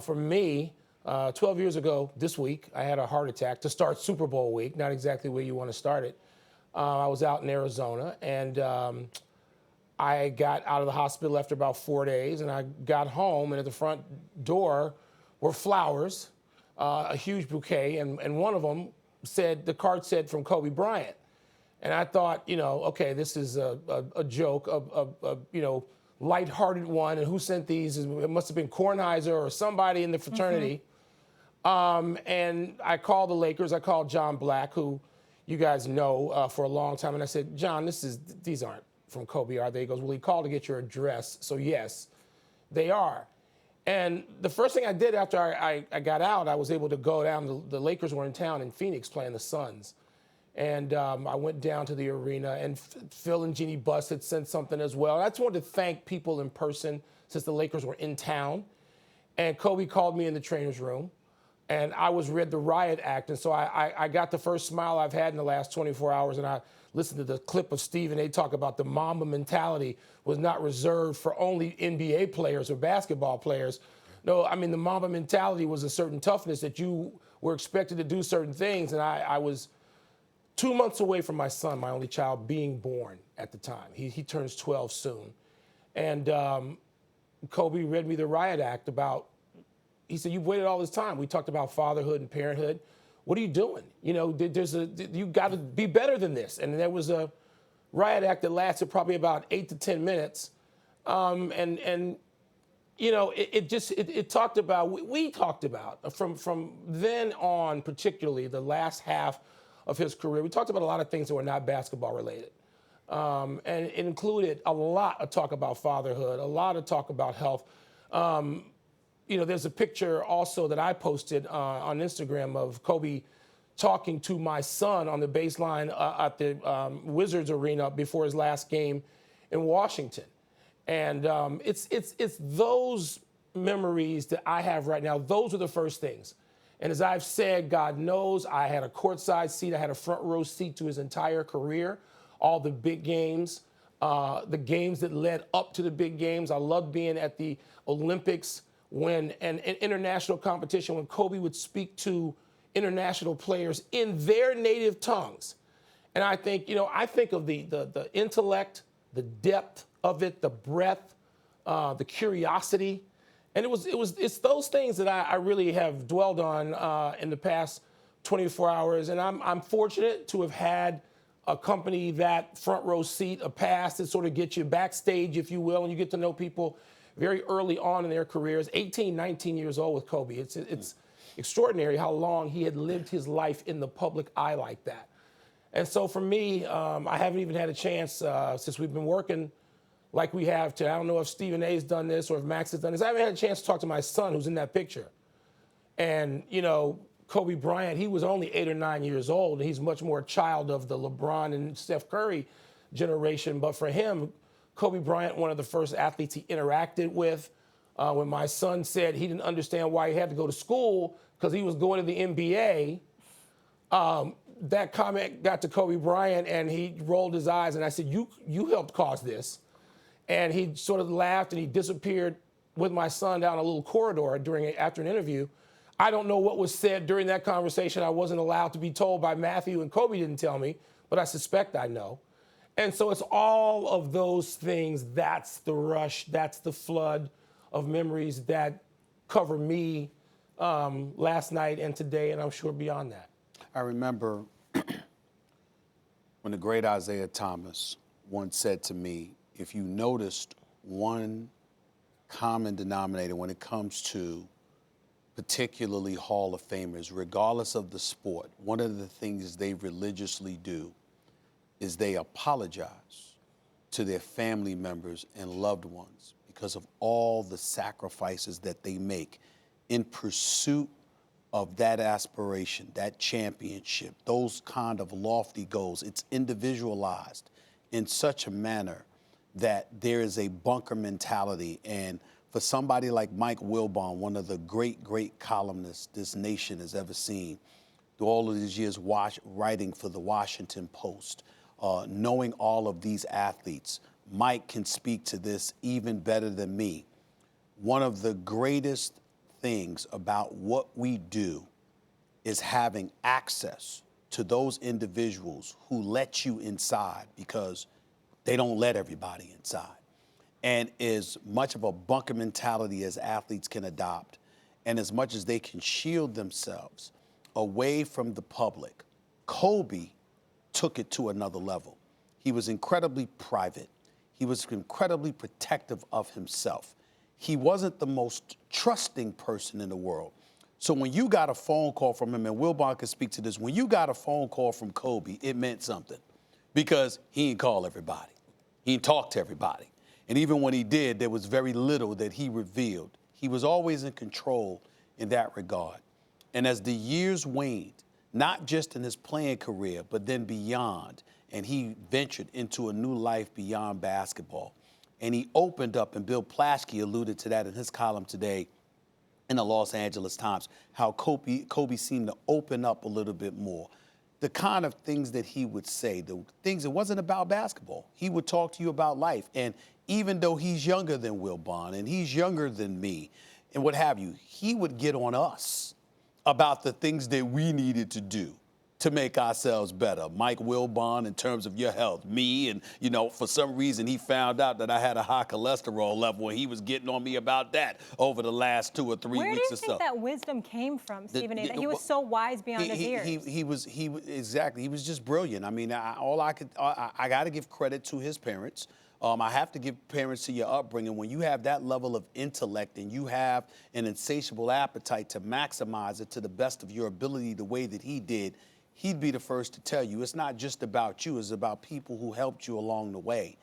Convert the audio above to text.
For me, 12 years ago this week, I had a heart attack to start Super Bowl week, not exactly where you want to start it. I was out in Arizona, and I got out of the hospital after about 4 days, and I got home, and at the front door were flowers, a huge bouquet, and one of them said, the card said from Kobe Bryant. And I thought, okay, this is a joke, a lighthearted one, and who sent these? It must have been Kornheiser or somebody in the fraternity. And I called the Lakers. I called John Black, who you guys know for a long time, and I said, John, these aren't from Kobe, are they? He goes, well, he called to get your address, so yes, they are. And the first thing I did after I got out, I was able to go down. The Lakers were in town in Phoenix playing the Suns. And I went down to the arena, and Phil and Jeannie Buss had sent something as well. And I just wanted to thank people in person since the Lakers were in town. And Kobe called me in the trainer's room, and I was read the riot act. And so I got the first smile I've had in the last 24 hours, and I listened to the clip of Stephen A. talk about the Mamba mentality was not reserved for only NBA players or basketball players. No, I mean, the Mamba mentality was a certain toughness that you were expected to do certain things, and I was 2 months away from my son, my only child, being born at the time. He turns 12 soon. And Kobe read me the riot act about, he said, you've waited all this time. We talked about fatherhood and parenthood. What are you doing? You got to be better than this. And there was a riot act that lasted probably about 8 to 10 minutes. It talked about, we talked about from then on, particularly the last half of his career, we talked about a lot of things that were not basketball related. And it included a lot of talk about fatherhood, a lot of talk about health. There's a picture also that I posted on Instagram of Kobe talking to my son on the baseline at the Wizards arena before his last game in Washington. And it's those memories that I have right now. Those are the first things. And as I've said, God knows, I had a courtside seat. I had a front row seat to his entire career, all the big games, the games that led up to the big games. I loved being at the Olympics when an international competition, when Kobe would speak to international players in their native tongues. And I think, I think of the intellect, the depth of it, the breadth, the curiosity. And it's those things that I really have dwelled on in the past 24 hours. And I'm fortunate to have had a company that front row seat, a pass that sort of gets you backstage, if you will, and you get to know people very early on in their careers, 18, 19 years old with Kobe. It's extraordinary how long he had lived his life in the public eye like that. And so for me, I haven't even had a chance since we've been working like we have to. I don't know if Stephen A's done this or if Max has done this. I haven't had a chance to talk to my son who's in that picture. And, Kobe Bryant, he was only 8 or 9 years old, and he's much more a child of the LeBron and Steph Curry generation. But for him, Kobe Bryant, one of the first athletes he interacted with. When my son said he didn't understand why he had to go to school because he was going to the NBA, that comment got to Kobe Bryant, and he rolled his eyes, and I said, you helped cause this. And he sort of laughed, and he disappeared with my son down a little corridor after an interview. I don't know what was said during that conversation. I wasn't allowed to be told by Matthew, and Kobe didn't tell me, but I suspect I know. And so it's all of those things. That's the rush. That's the flood of memories that cover me last night and today, and I'm sure beyond that. I remember when the great Isaiah Thomas once said to me, if you noticed one common denominator when it comes to particularly Hall of Famers, regardless of the sport, one of the things they religiously do is they apologize to their family members and loved ones because of all the sacrifices that they make in pursuit of that aspiration, that championship, those kind of lofty goals. It's individualized in such a manner that there is a bunker mentality. And for somebody like Mike Wilbon, one of the great, great columnists this nation has ever seen, through all of these years writing for the Washington Post, knowing all of these athletes, Mike can speak to this even better than me. One of the greatest things about what we do is having access to those individuals who let you inside, because they don't let everybody inside. And as much of a bunker mentality as athletes can adopt, and as much as they can shield themselves away from the public, Kobe took it to another level. He was incredibly private. He was incredibly protective of himself. He wasn't the most trusting person in the world. So when you got a phone call from him, and Wilbon can speak to this, when you got a phone call from Kobe, it meant something, because he didn't call everybody. He didn't talk to everybody. And even when he did, there was very little that he revealed. He was always in control in that regard. And as the years waned, not just in his playing career, but then beyond, and he ventured into a new life beyond basketball, and he opened up, and Bill Plaschke alluded to that in his column today in the Los Angeles Times, how Kobe seemed to open up a little bit more. The kind of things that he would say, the things, it wasn't about basketball. He would talk to you about life. And even though he's younger than Wilbon, and he's younger than me, and what have you, he would get on us about the things that we needed to do to make ourselves better. Mike Wilbon, in terms of your health, me, and, you know, for some reason he found out that I had a high cholesterol level, and he was getting on me about that over the last 2 or 3 weeks or so. Where do you think that wisdom came from, Stephen A? That he was so wise beyond his years? He was exactly. He was just brilliant. I mean, I got to give credit to his parents. I have to give parents to your upbringing. When you have that level of intellect and you have an insatiable appetite to maximize it to the best of your ability the way that he did, he'd be the first to tell you it's not just about you, it's about people who helped you along the way.